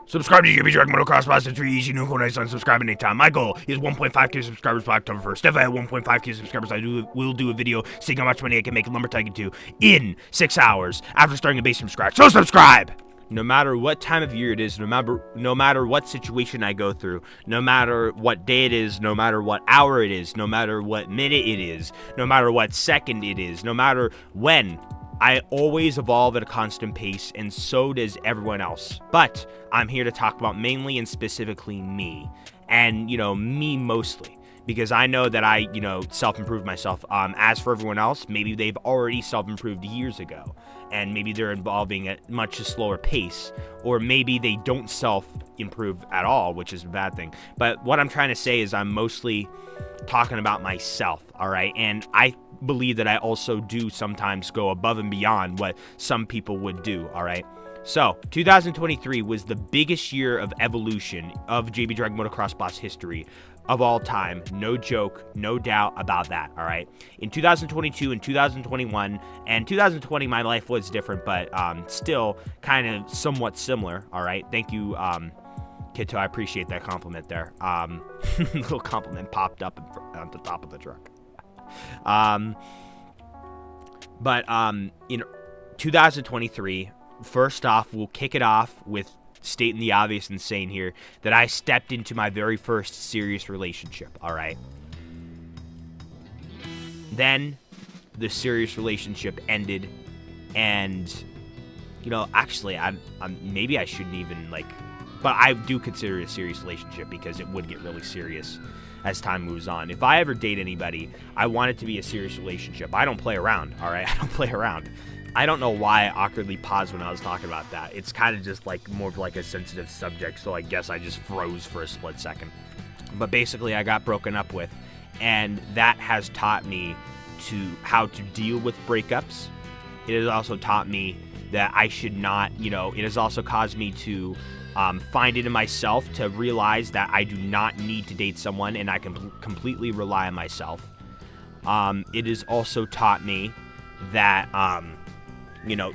Subscribe to JB dragmotoxboss. It's really easy. No go nice on subscribe anytime. My goal is 1.5k subscribers by October 1st. If I have 1.5k subscribers, will do a video seeing how much money I can make in Lumber Tycoon 2 in 6 hours after starting a base from scratch. So subscribe! No matter what time of year it is, no matter what situation I go through, no matter what day it is, no matter what hour it is, no matter what minute it is, no matter what second it is, no matter when, I always evolve at a constant pace, and so does everyone else. But I'm here to talk about mainly and specifically me, and, me mostly, because I know that I, self-improved myself. As for everyone else, maybe they've already self-improved years ago, and maybe they're evolving at much a slower pace, or maybe they don't self-improve at all, which is a bad thing. But what I'm trying to say is I'm mostly talking about myself, all right? And I believe that I also do sometimes go above and beyond what some people would do, all right? So, 2023 was the biggest year of evolution of JB dragmotoxboss history of all time. No joke, no doubt about that, all right? In 2022 and 2021 and 2020, my life was different, but still kind of somewhat similar, all right? Thank you, Kito, I appreciate that compliment there. Little compliment popped up at the top of the truck. In 2023, first off, we'll kick it off with stating the obvious and saying here that I stepped into my very first serious relationship, all right? Then the serious relationship ended, and, actually, maybe I shouldn't even, but I do consider it a serious relationship because it would get really serious as time moves on. If I ever date anybody, I want it to be a serious relationship. I don't play around, all right? I don't play around. I don't know why I awkwardly paused when I was talking about that. It's kind of just more of a sensitive subject, so I guess I just froze for a split second. But basically, I got broken up with, and that has taught me how to deal with breakups. It has also taught me that I should not, it has also caused me to find it in myself to realize that I do not need to date someone and I can completely rely on myself. It has also taught me that,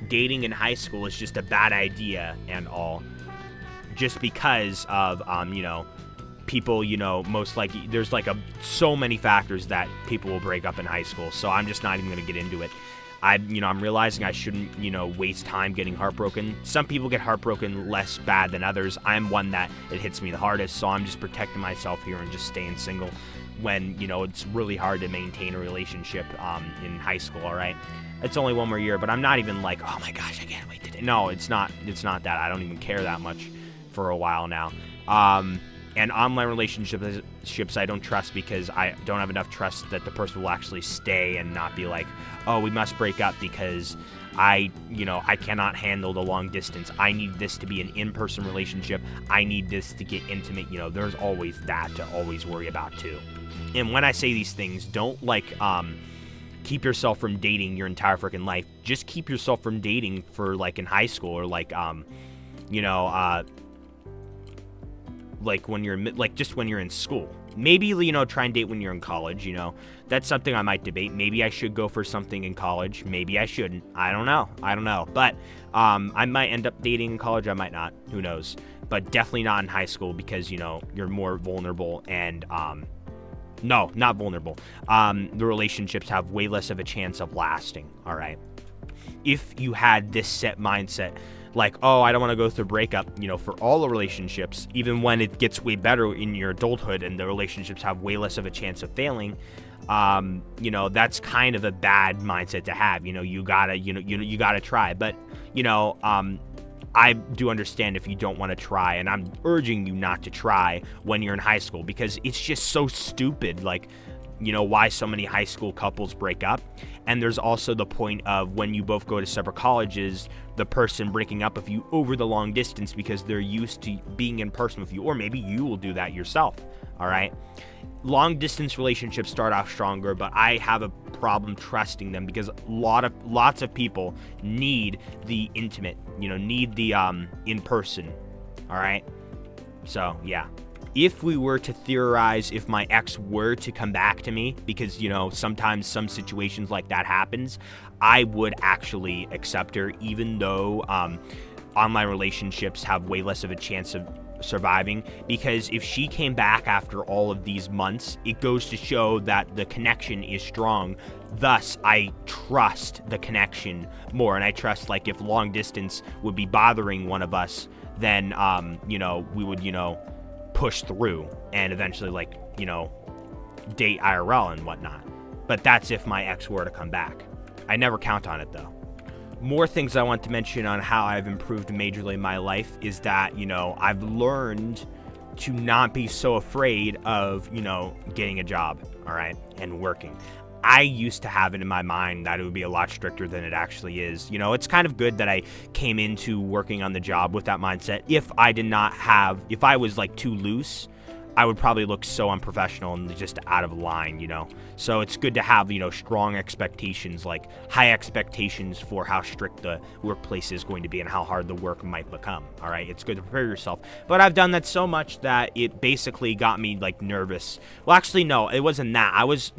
dating in high school is just a bad idea and all. Just because of, people, most likely, there's so many factors that people will break up in high school. So I'm just not even going to get into it. I'm realizing I shouldn't, waste time getting heartbroken. Some people get heartbroken less bad than others. I'm one that it hits me the hardest, so I'm just protecting myself here and just staying single when, it's really hard to maintain a relationship in high school, all right? It's only one more year, but I'm not even oh my gosh, I can't wait to No, it's not that. I don't even care that much for a while now. And online relationships I don't trust because I don't have enough trust that the person will actually stay and not be oh, we must break up because I cannot handle the long distance. I need this to be an in-person relationship. I need this to get intimate. There's always that to always worry about too. And when I say these things, don't keep yourself from dating your entire freaking life. Just keep yourself from dating for in high school or when you're just when you're in school. Maybe try and date when you're in college. That's something I might debate. Maybe I should go for something in college. Maybe I shouldn't. I don't know. But I might end up dating in college. I might not. Who knows? But definitely not in high school because you're more vulnerable and no, not vulnerable. The relationships have way less of a chance of lasting. All right. If you had this set mindset, oh, I don't want to go through a breakup, for all the relationships, even when it gets way better in your adulthood and the relationships have way less of a chance of failing, that's kind of a bad mindset to have. You gotta try. But, I do understand if you don't want to try, and I'm urging you not to try when you're in high school because it's just so stupid. Why so many high school couples break up. And there's also the point of when you both go to separate colleges, the person breaking up with you over the long distance because they're used to being in person with you, or maybe you will do that yourself, all right? Long distance relationships start off stronger, but I have a problem trusting them because lots of people need the intimate, need the in person, all right? So, yeah. If we were to theorize if my ex were to come back to me, because, sometimes some situations like that happens, I would actually accept her, even though online relationships have way less of a chance of surviving, because if she came back after all of these months, it goes to show that the connection is strong. Thus, I trust the connection more, and I trust, like, if long distance would be bothering one of us, then we would push through and eventually, like, date IRL and whatnot. But that's if my ex were to come back. I never count on it, though. More things I want to mention on how I've improved majorly in my life is that, I've learned to not be so afraid of, getting a job, all right, and working. I used to have it in my mind that it would be a lot stricter than it actually is. It's kind of good that I came into working on the job with that mindset. If I was like too loose, I would probably look so unprofessional and just out of line, So it's good to have, strong expectations, like high expectations for how strict the workplace is going to be and how hard the work might become, all right? It's good to prepare yourself. But I've done that so much that it basically got me, like, nervous. Well, actually, no, it wasn't that. I was,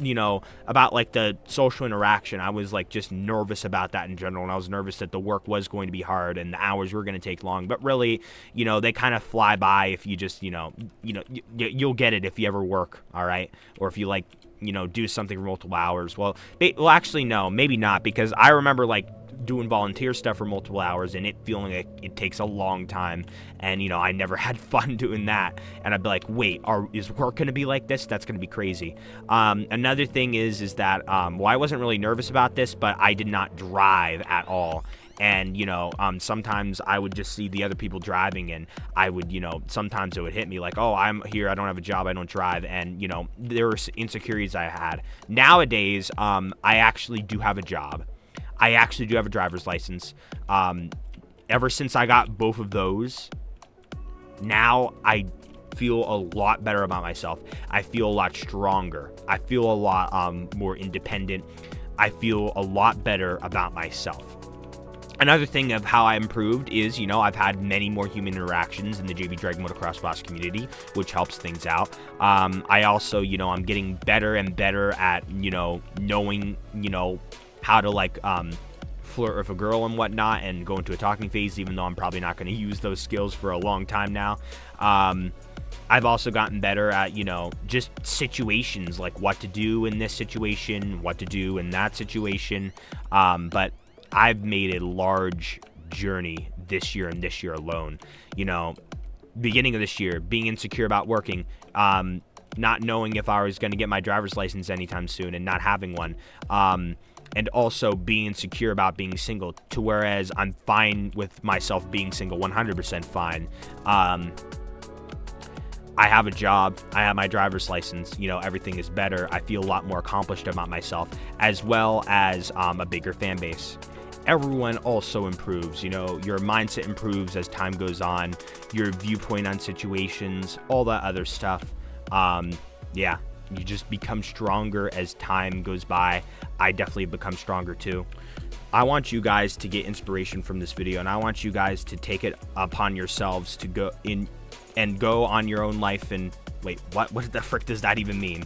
about, like, the social interaction. I was, like, just nervous about that in general, and I was nervous that the work was going to be hard and the hours were going to take long. But really, they kind of fly by if you just, you'll get it if you ever work, all right? Or if you, like, do something for multiple hours. Well, actually, no, maybe not, because I remember, like, doing volunteer stuff for multiple hours and it feeling like it takes a long time, and I never had fun doing that, and I'd be like, wait, is work gonna be like this? That's gonna be crazy. Another thing is that I wasn't really nervous about this, but I did not drive at all. And, sometimes I would just see the other people driving, and I would, sometimes it would hit me like, oh, I'm here, I don't have a job, I don't drive. And, there were insecurities I had. Nowadays, I actually do have a job. I actually do have a driver's license. Ever since I got both of those, now I feel a lot better about myself. I feel a lot stronger. I feel a lot more independent. I feel a lot better about myself. Another thing of how I improved is, I've had many more human interactions in the JV dragmotoxboss community, which helps things out. I also, I'm getting better and better at, knowing, how to, like, flirt with a girl and whatnot and go into a talking phase, even though I'm probably not going to use those skills for a long time now. I've also gotten better at, just situations, like what to do in this situation, what to do in that situation. But I've made a large journey this year and this year alone. Beginning of this year, being insecure about working, not knowing if I was going to get my driver's license anytime soon and not having one, and also being insecure about being single, to whereas I'm fine with myself being single, 100% fine. I have a job, I have my driver's license, everything is better. I feel a lot more accomplished about myself, as well as a bigger fan base. Everyone also improves, your mindset improves as time goes on, your viewpoint on situations, all that other stuff. Yeah, you just become stronger as time goes by. I definitely become stronger too. I want you guys to get inspiration from this video, and I want you guys to take it upon yourselves to go in and go on your own life and wait, what the frick does that even mean?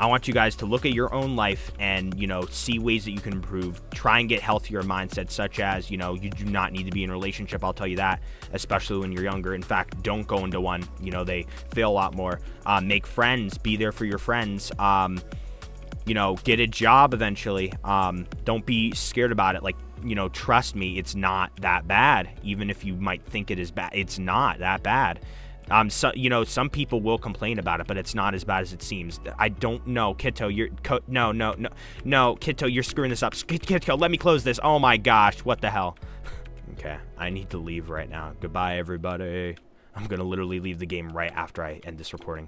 I want you guys to look at your own life and, see ways that you can improve. Try and get healthier mindsets, such as, you do not need to be in a relationship. I'll tell you that, especially when you're younger. In fact, don't go into one. They fail a lot more. Make friends. Be there for your friends. Get a job eventually. Don't be scared about it. Like, trust me, it's not that bad. Even if you might think it is bad, it's not that bad. Some people will complain about it, but it's not as bad as it seems. I don't know, Kitto, no, Kitto, you're screwing this up. Kitto, let me close this. Oh my gosh, what the hell? Okay, I need to leave right now. Goodbye, everybody. I'm gonna literally leave the game right after I end this recording.